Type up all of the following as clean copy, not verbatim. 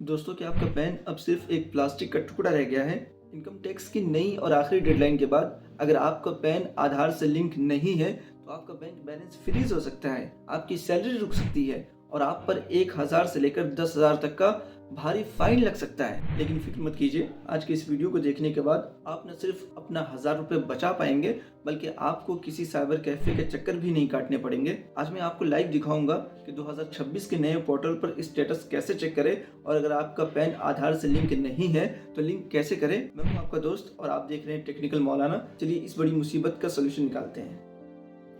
दोस्तों, क्या आपका पैन अब सिर्फ एक प्लास्टिक का टुकड़ा रह गया है? इनकम टैक्स की नई और आखिरी डेडलाइन के बाद अगर आपका पैन आधार से लिंक नहीं है तो आपका बैंक बैलेंस फ्रीज हो सकता है, आपकी सैलरी रुक सकती है और आप पर 1000 से लेकर 10,000 तक का भारी फाइन लग सकता है। लेकिन फिक्र मत कीजिए, आज के इस वीडियो को देखने के बाद आप न सिर्फ अपना 1000 रुपये बचा पाएंगे बल्कि आपको किसी साइबर कैफे के चक्कर भी नहीं काटने पड़ेंगे। आज मैं आपको लाइव दिखाऊंगा कि 2026 के नए पोर्टल पर स्टेटस कैसे चेक करें और अगर आपका पैन आधार से लिंक नहीं है तो लिंक कैसे करें। मैं हूं आपका दोस्त और आप देख रहे हैं टेक्निकल मौलाना। चलिए इस बड़ी मुसीबत का सोल्यूशन निकालते हैं।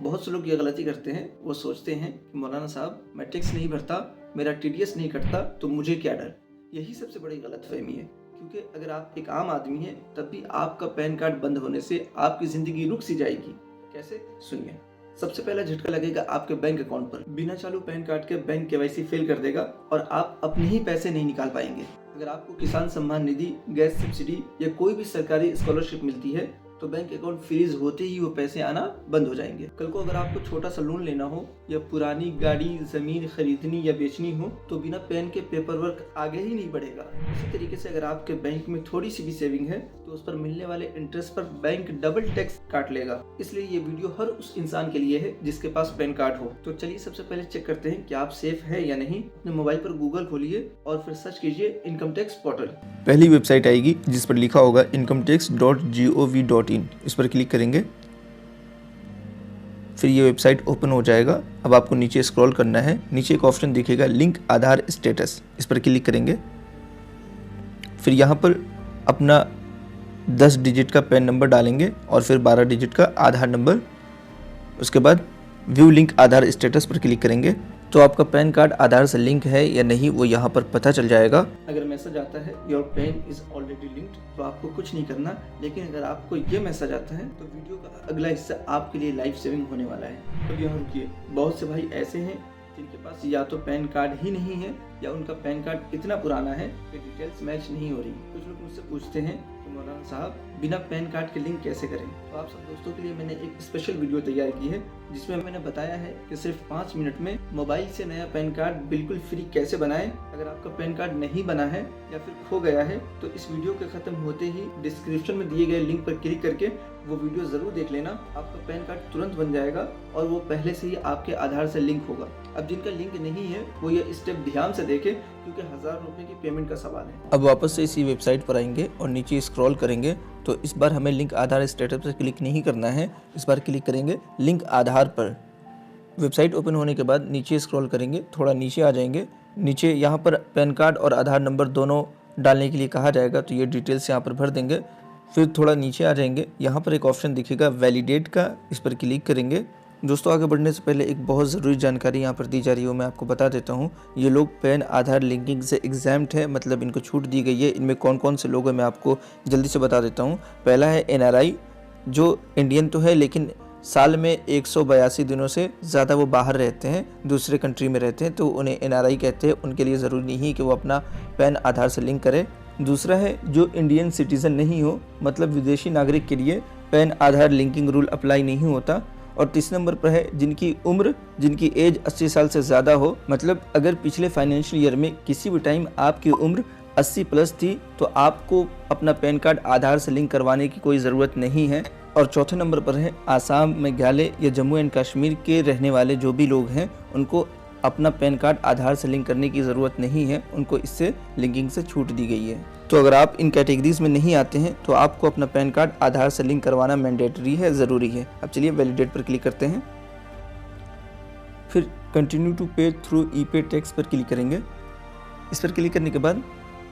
बहुत से लोग ये गलती करते हैं, वो सोचते हैं कि मौलाना साहब मैं टैक्स नहीं भरता, मेरा टीडीएस नहीं कटता तो मुझे क्या डर। यही सबसे बड़ी गलतफहमी है, क्योंकि अगर आप एक आम आदमी हैं तब भी आपका पैन कार्ड बंद होने से आपकी ज़िंदगी रुक सी जाएगी। कैसे, सुनिए। सबसे पहला झटका लगेगा आपके बैंक अकाउंट पर। बिना चालू पैन कार्ड के बैंक केवाईसी फेल कर देगा और आप अपने ही पैसे नहीं निकाल पाएंगे। अगर आपको किसान सम्मान निधि, गैस सब्सिडी या कोई भी सरकारी स्कॉलरशिप मिलती है तो बैंक अकाउंट फ्रीज होते ही वो पैसे आना बंद हो जाएंगे। कल को अगर आपको छोटा सा लोन लेना हो या पुरानी गाड़ी जमीन खरीदनी या बेचनी हो तो बिना पैन के पेपर वर्क आगे ही नहीं बढ़ेगा। इसी तरीके से अगर आपके बैंक में थोड़ी सी भी सेविंग है तो उस पर मिलने वाले इंटरेस्ट पर बैंक डबल टैक्स काट लेगा। इसलिए ये वीडियो हर उस इंसान के लिए है जिसके पास पैन कार्ड हो। तो चलिए सबसे पहले चेक करते हैं कि आप सेफ है या नहीं। अपने मोबाइल पर गूगल खोलिए और फिर सर्च कीजिए इनकम टैक्स पोर्टल। पहली वेबसाइट आएगी जिस पर लिखा होगा incometax.gov.in। इस पर क्लिक करेंगे, फिर ये वेबसाइट ओपन हो जाएगा। अब आपको नीचे स्क्रॉल करना है, नीचे एक ऑप्शन दिखेगा लिंक आधार स्टेटस, इस पर क्लिक करेंगे। फिर यहाँ पर अपना 10 डिजिट का पैन नंबर डालेंगे और फिर 12 डिजिट का आधार नंबर। उसके बाद व्यू लिंक आधार स्टेटस पर क्लिक करेंगे तो आपका पैन कार्ड आधार से लिंक है या नहीं वो यहाँ पर पता चल जाएगा। अगर मैसेज आता है your pan is already linked तो आपको कुछ नहीं करना, लेकिन अगर आपको ये मैसेज आता है तो वीडियो का अगला हिस्सा आपके लिए लाइफ सेविंग होने वाला है। तो यहाँ रुकिए। बहुत से भाई ऐसे हैं जिनके पास या तो पैन कार्ड ही नहीं है या उनका पैन कार्ड इतना पुराना है कि डिटेल्स मैच नहीं हो रही। कुछ लोग मुझसे पूछते हैं कि मौलाना साहब बिना पैन कार्ड के लिंक कैसे करें। तो आप सब दोस्तों के लिए मैंने एक स्पेशल वीडियो तैयार की है जिसमें मैंने बताया है कि सिर्फ 5 मिनट में मोबाइल से नया पैन कार्ड बिल्कुल फ्री कैसे बनाएं। अगर आपका पैन कार्ड नहीं बना है या फिर खो गया है तो इस वीडियो के खत्म होते ही डिस्क्रिप्शन में दिए गए लिंक पर क्लिक करके वो वीडियो जरूर देख लेना। आपका पैन कार्ड तुरंत बन जाएगा और वो पहले से ही आपके आधार से लिंक होगा। अब जिनका लिंक नहीं है वो ये स्टेप ध्यान से देखें क्योंकि 1000 रुपए की पेमेंट का सवाल है। अब वापस से इसी वेबसाइट पर आएंगे और नीचे स्क्रॉल करेंगे तो इस बार हमें लिंक आधार स्टेटस पर क्लिक नहीं करना है, इस बार क्लिक करेंगे लिंक आधार पर। वेबसाइट ओपन होने के बाद नीचे स्क्रॉल करेंगे, थोड़ा नीचे आ जाएंगे। नीचे यहाँ पर पैन कार्ड और आधार नंबर दोनों डालने के लिए कहा जाएगा तो ये डिटेल्स यहाँ पर भर देंगे। फिर थोड़ा नीचे आ जाएंगे, यहाँ पर एक ऑप्शन दिखेगा वैलिडेट का, इस पर क्लिक करेंगे। दोस्तों आगे बढ़ने से पहले एक बहुत ज़रूरी जानकारी यहाँ पर दी जा रही है, मैं आपको बता देता हूँ। ये लोग पैन आधार लिंकिंग से एग्जैम्प्ट है, मतलब इनको छूट दी गई है। इनमें कौन कौन से लोग हैं मैं आपको जल्दी से बता देता हूँ। पहला है NRI, जो इंडियन तो है लेकिन साल में 182 दिनों से ज़्यादा वो बाहर रहते हैं, दूसरे कंट्री में रहते हैं, तो उन्हें NRI कहते हैं। उनके लिए ज़रूरी नहीं है कि वो अपना पैन आधार से लिंक करें। दूसरा है जो इंडियन सिटीज़न नहीं हो, मतलब विदेशी नागरिक के लिए पैन आधार लिंकिंग रूल अप्लाई नहीं होता। और तीसरे नंबर पर है जिनकी एज 80 साल से ज़्यादा हो, मतलब अगर पिछले फाइनेंशियल ईयर में किसी भी टाइम आपकी उम्र 80 प्लस थी तो आपको अपना पैन कार्ड आधार से लिंक करवाने की कोई ज़रूरत नहीं है। और चौथे नंबर पर है आसाम, मेघालय या जम्मू एंड कश्मीर के रहने वाले जो भी लोग हैं उनको अपना पैन कार्ड आधार से लिंक करने की ज़रूरत नहीं है, उनको इससे लिंकिंग से छूट दी गई है। तो अगर आप इन कैटेगरीज में नहीं आते हैं तो आपको अपना पैन कार्ड आधार से लिंक करवाना मैंडेटरी है, ज़रूरी है। अब चलिए वैलिडेट पर क्लिक करते हैं, फिर कंटिन्यू टू पे थ्रू ई-पे टैक्स पर क्लिक करेंगे। इस पर क्लिक करने के बाद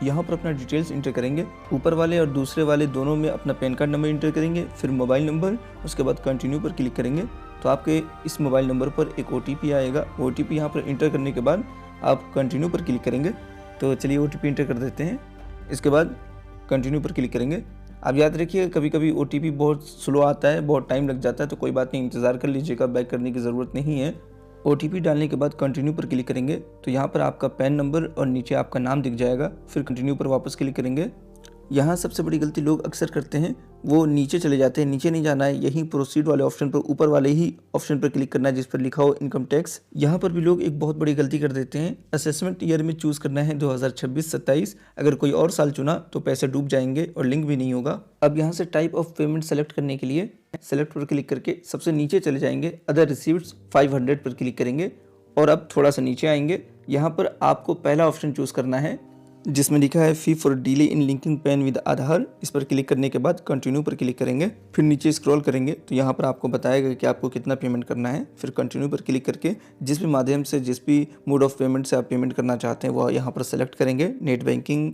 यहाँ पर अपना डिटेल्स इंटर करेंगे। ऊपर वाले और दूसरे वाले दोनों में अपना पैन कार्ड नंबर इंटर करेंगे, फिर मोबाइल नंबर, उसके बाद कंटिन्यू पर क्लिक करेंगे तो आपके इस मोबाइल नंबर पर एक OTP आएगा। OTP यहाँ पर इंटर करने के बाद आप कंटिन्यू पर क्लिक करेंगे। तो चलिए OTP इंटर कर देते हैं, इसके बाद कंटिन्यू पर क्लिक करेंगे। आप याद रखिए कभी कभी OTP बहुत स्लो आता है, बहुत टाइम लग जाता है, तो कोई बात नहीं, इंतज़ार कर लीजिएगा, बैक करने की ज़रूरत नहीं है। OTP डालने के बाद कंटिन्यू पर क्लिक करेंगे तो यहाँ पर आपका पैन नंबर और नीचे आपका नाम दिख जाएगा। फिर कंटिन्यू पर वापस क्लिक करेंगे यहाँ सबसे बड़ी गलती लोग अक्सर करते हैं, वो नीचे चले जाते हैं। नीचे नहीं जाना है, यहीं प्रोसीड वाले ऑप्शन पर, ऊपर वाले ही ऑप्शन पर क्लिक करना है जिस पर लिखा हो इनकम टैक्स। यहाँ पर भी लोग एक बहुत बड़ी गलती कर देते हैं। असेसमेंट ईयर में चूज़ करना है 2026-27। अगर कोई और साल चुना तो पैसे डूब जाएंगे और लिंक भी नहीं होगा। अब यहाँ से टाइप ऑफ पेमेंट सेलेक्ट करने के लिए सेलेक्ट पर क्लिक करके सबसे नीचे चले जाएंगे, अदर रिसीव्ड्स 500 पर क्लिक करेंगे और अब थोड़ा सा नीचे आएंगे। यहाँ पर आपको पहला ऑप्शन चूज़ करना है जिसमें लिखा है fee for delay in linking PAN with Aadhaar. इस पर क्लिक करने के बाद कंटिन्यू पर क्लिक करेंगे, फिर नीचे स्क्रॉल करेंगे तो यहाँ पर आपको बताएगा कि आपको कितना पेमेंट करना है। फिर कंटिन्यू पर क्लिक करके जिस भी माध्यम से, जिस भी मोड ऑफ पेमेंट से आप पेमेंट करना चाहते हैं वो यहाँ पर सेलेक्ट करेंगे। Net banking,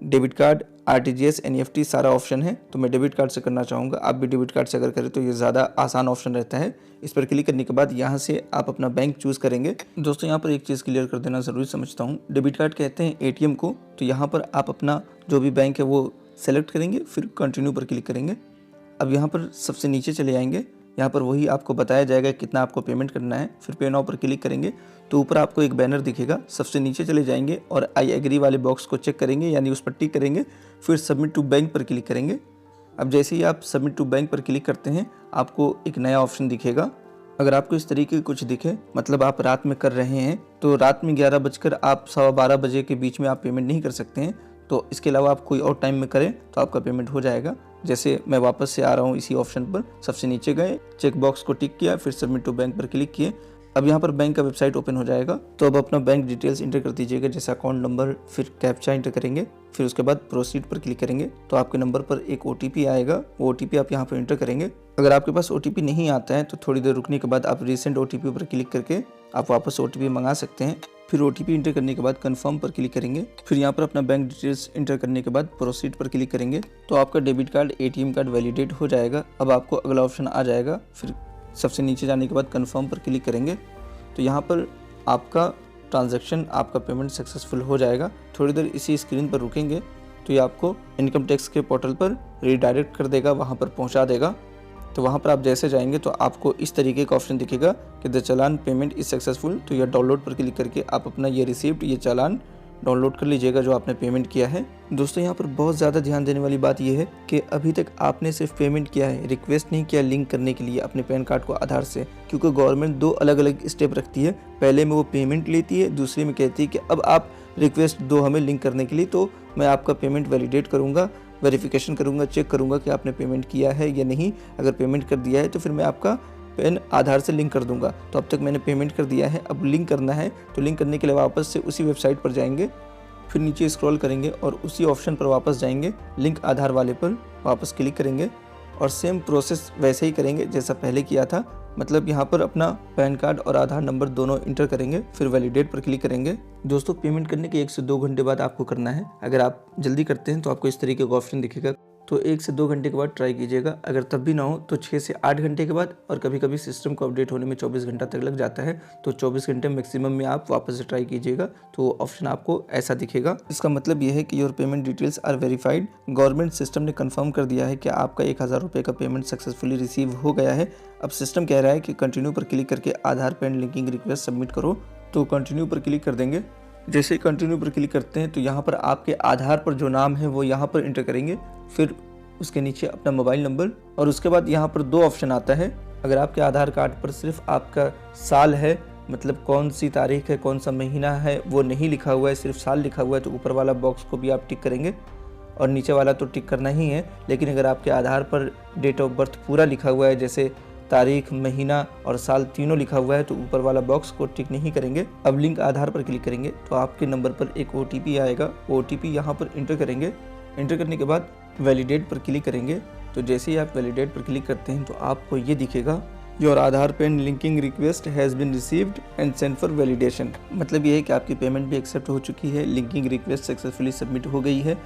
debit card, RTGS, NEFT सारा ऑप्शन है, तो मैं डेबिट कार्ड से करना चाहूँगा। आप भी डेबिट कार्ड से अगर करें तो ये ज़्यादा आसान ऑप्शन रहता है। इस पर क्लिक करने के बाद यहाँ से आप अपना बैंक चूज़ करेंगे। दोस्तों यहाँ पर एक चीज़ क्लियर कर देना ज़रूरी समझता हूँ, डेबिट कार्ड कहते हैं ATM को, तो यहाँ पर आप अपना जो भी बैंक है वो सेलेक्ट करेंगे, फिर कंटिन्यू पर क्लिक करेंगे। अब यहाँ पर सबसे नीचे चले जाएंगे, यहाँ पर वही आपको बताया जाएगा कितना आपको पेमेंट करना है। फिर पे नाउ पर क्लिक करेंगे तो ऊपर आपको एक बैनर दिखेगा, सबसे नीचे चले जाएंगे और आई एग्री वाले बॉक्स को चेक करेंगे, यानी उस पर टिक करेंगे। फिर सबमिट टू बैंक पर क्लिक करेंगे। अब जैसे ही आप सबमिट टू बैंक पर क्लिक करते हैं आपको एक नया ऑप्शन दिखेगा। अगर आपको इस तरीके की कुछ दिखे, मतलब आप रात में कर रहे हैं, तो रात में 11 बजकर आप 12:15 बजे के बीच में आप पेमेंट नहीं कर सकते हैं। तो इसके अलावा आप कोई और टाइम में करें तो आपका पेमेंट हो जाएगा। जैसे मैं वापस से आ रहा हूँ इसी ऑप्शन पर, सबसे नीचे गए, चेक बॉक्स को टिक किया, फिर सबमिट टू बैंक पर क्लिक किए। अब यहाँ पर बैंक का वेबसाइट ओपन हो जाएगा, तो अब अपना बैंक डिटेल्स इंटर कर दीजिएगा, जैसे अकाउंट नंबर, फिर कैप्चा इंटर करेंगे, फिर उसके बाद प्रोसीड पर क्लिक करेंगे तो आपके नंबर पर एक OTP आएगा। वो OTP आप यहाँ पर इंटर करेंगे। अगर आपके पास OTP नहीं आता है तो थोड़ी देर रुकने के बाद आप रिसेंट OTP पर क्लिक करके आप वापस OTP मंगा सकते हैं। फिर OTP इंटर करने के बाद कन्फर्म पर क्लिक करेंगे। फिर यहाँ पर अपना बैंक डिटेल्स इंटर करने के बाद प्रोसीड पर क्लिक करेंगे तो आपका debit card, ATM card validate हो जाएगा। अब आपको अगला ऑप्शन आ जाएगा, फिर सबसे नीचे जाने के बाद कन्फर्म पर क्लिक करेंगे तो यहाँ पर आपका ट्रांजैक्शन, आपका पेमेंट सक्सेसफुल हो जाएगा। थोड़ी देर इसी स्क्रीन पर रुकेंगे तो ये आपको इनकम टैक्स के पोर्टल पर रीडायरेक्ट कर देगा, वहाँ पर पहुँचा देगा। तो वहाँ पर आप जैसे जाएंगे तो आपको इस तरीके का ऑप्शन दिखेगा कि the challan payment is successful. तो यह डाउनलोड पर क्लिक करके आप अपना ये रिसीप्ट, ये चालान डाउनलोड कर लीजिएगा जो आपने पेमेंट किया है। दोस्तों यहाँ पर बहुत ज़्यादा ध्यान देने वाली बात यह है कि अभी तक आपने सिर्फ पेमेंट किया है, रिक्वेस्ट नहीं किया लिंक करने के लिए अपने पैन कार्ड को आधार से, क्योंकि गवर्नमेंट 2 अलग अलग स्टेप रखती है। पहले में वो पेमेंट लेती है, दूसरे में कहती है कि अब आप रिक्वेस्ट दो हमें लिंक करने के लिए, तो मैं आपका पेमेंट वैलिडेट करूँगा, वेरिफिकेशन करूँगा, चेक करूँगा कि आपने पेमेंट किया है या नहीं। अगर पेमेंट कर दिया है तो फिर मैं आपका पैन आधार से लिंक कर दूंगा। तो अब तक मैंने पेमेंट कर दिया है, अब लिंक करना है, तो लिंक करने के लिए वापस से उसी वेबसाइट पर जाएंगे, फिर नीचे स्क्रॉल करेंगे और उसी ऑप्शन पर वापस जाएंगे, लिंक आधार वाले पर वापस क्लिक करेंगे और सेम प्रोसेस वैसे ही करेंगे जैसा पहले किया था। मतलब यहाँ पर अपना पैन कार्ड और आधार नंबर दोनों इंटर करेंगे, फिर वैलिडेट पर क्लिक करेंगे। दोस्तों पेमेंट करने के 1 से 2 घंटे बाद आपको करना है। अगर आप जल्दी करते हैं तो आपको इस तरीके का ऑप्शन दिखेगा, तो 1 से 2 घंटे के बाद ट्राई कीजिएगा। अगर तब भी ना हो तो 6 से 8 घंटे के बाद, और कभी कभी सिस्टम को अपडेट होने में 24 घंटा तक लग जाता है, तो 24 घंटे मैक्सिमम में आप वापस से ट्राई कीजिएगा। तो ऑप्शन आपको ऐसा दिखेगा। इसका मतलब यह है कि your payment details are verified. Government system ने कंफर्म कर दिया है कि आपका 1000 रुपये का पेमेंट सक्सेसफुली रिसीव हो गया है। अब सिस्टम कह रहा है कि कंटिन्यू पर क्लिक करके आधार पैन लिंकिंग रिक्वेस्ट सबमिट करो, तो कंटिन्यू पर क्लिक कर देंगे। जैसे ही कंटिन्यू पर क्लिक करते हैं तो यहाँ पर आपके आधार पर जो नाम है वो यहाँ पर इंटर करेंगे, फिर उसके नीचे अपना मोबाइल नंबर, और उसके बाद यहाँ पर 2 ऑप्शन आता है। अगर आपके आधार कार्ड पर सिर्फ आपका साल है, मतलब कौन सी तारीख है, कौन सा महीना है वो नहीं लिखा हुआ है, सिर्फ साल लिखा हुआ है, तो ऊपर वाला बॉक्स को भी आप टिक करेंगे और नीचे वाला तो टिक करना ही है। लेकिन अगर आपके आधार पर डेट ऑफ बर्थ पूरा लिखा हुआ है, जैसे तारीख, महीना और साल तीनों लिखा हुआ है, तो ऊपर वाला बॉक्स को टिक नहीं करेंगे। अब लिंक आधार पर क्लिक करेंगे तो आपके नंबर पर एक OTP आएगा, OTP यहाँ पर इंटर करेंगे। इंटर करने के बाद वैलिडेट पर क्लिक करेंगे। तो जैसे ही आप वैलिडेट पर क्लिक करते हैं तो आपको ये दिखेगा, your Aadhaar pan linking request has been received and send for validation. मतलब ये है कि आपकी पेमेंट भी एक्सेप्ट हो चुकी है, लिंकिंग रिक्वेस्ट सक्सेसफुली सबमिट हो गई है।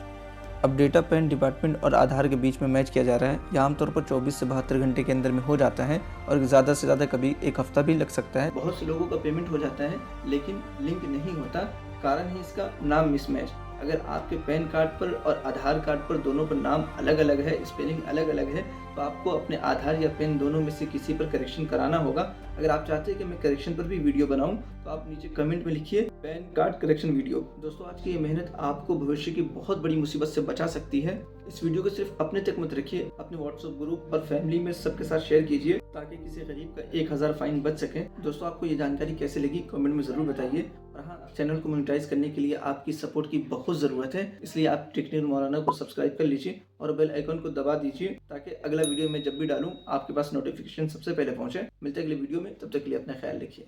अब डेटा पैन डिपार्टमेंट और आधार के बीच में मैच किया जा रहा है। यह आमतौर पर 24 से 72 घंटे के अंदर में हो जाता है, और ज़्यादा से ज़्यादा कभी 1 हफ्ता भी लग सकता है। बहुत से लोगों का पेमेंट हो जाता है लेकिन लिंक नहीं होता, कारण है इसका नाम मिसमैच। अगर आपके पैन कार्ड पर और आधार कार्ड पर दोनों पर नाम अलग अलग है, स्पेलिंग अलग अलग है, तो आपको अपने आधार या पैन दोनों में से किसी पर करेक्शन कराना होगा। अगर आप चाहते हैं कि मैं करेक्शन पर भी वीडियो बनाऊं तो आप नीचे कमेंट में लिखिए पैन कार्ड करेक्शन वीडियो। दोस्तों, आज की ये मेहनत आपको भविष्य की बहुत बड़ी मुसीबत से बचा सकती है। इस वीडियो को सिर्फ अपने तक मत रखिए, अपने व्हाट्सएप ग्रुप और फैमिली में सबके साथ शेयर कीजिए ताकि किसी गरीब का 1000 फाइन बच सके। दोस्तों, आपको ये जानकारी कैसे लगी कमेंट में ज़रूर बताइए। और हाँ, चैनल को मोनेटाइज करने के लिए आपकी सपोर्ट की बहुत ज़रूरत है, इसलिए आप टेक्निकल मौलाना को सब्सक्राइब कर लीजिए और बेल आइकन को दबा दीजिए ताकि अगला वीडियो मैं जब भी डालूं आपके पास नोटिफिकेशन सबसे पहले पहुंचे। मिलते हैं अगले वीडियो में, तब तक के लिए अपना ख्याल रखिए।